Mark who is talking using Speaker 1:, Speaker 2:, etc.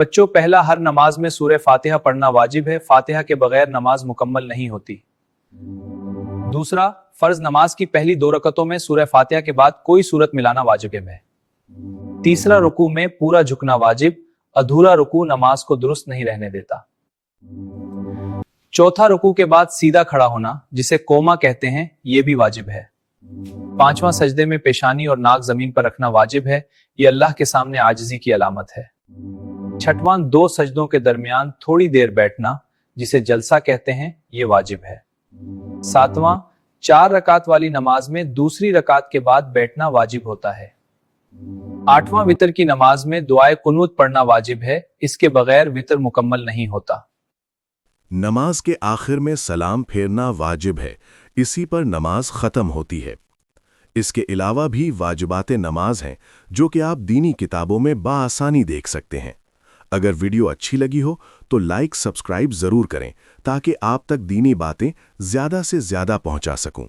Speaker 1: बच्चों, पहला, हर नमाज में सूरह फातिहा पढ़ना वाजिब है। फातिहा के बगैर नमाज मुकम्मल नहीं होती। दूसरा, फर्ज नमाज की पहली 2 रकतों में सूरह फातिहा के बाद कोई सूरत मिलाना वाजिब है। तीसरा, रुकू में पूरा झुकना वाजिब, अधूरा रुकू नमाज को दुरुस्त नहीं रहने देता। चौथा, रुकू के बाद सीधा खड़ा होना, जिसे कोमा कहते हैं, यह भी वाजिब है। पांचवा, सजदे में पेशानी और नाक जमीन पर रखना वाजिब है, यह अल्लाह के सामने आजिजी की अलामत है। छठवां, 2 सजदों के दरमियान थोड़ी देर बैठना, जिसे जलसा कहते हैं, यह वाजिब है। सातवां, 4 रकात वाली नमाज में दूसरी रकात के बाद बैठना वाजिब होता है। आठवां, वितर की नमाज में दुआए कुनूत पढ़ना वाजिब है, इसके बगैर वितर मुकम्मल नहीं होता।
Speaker 2: नमाज के आखिर में सलाम फेरना वाजिब है, इसी पर नमाज खत्म होती है। इसके अलावा भी वाजिबात नमाज हैं जो कि आप दीनी किताबों में बाआसानी देख सकते हैं। अगर वीडियो अच्छी लगी हो तो लाइक सब्सक्राइब जरूर करें ताकि आप तक दीनी बातें ज्यादा से ज्यादा पहुंचा सकूं।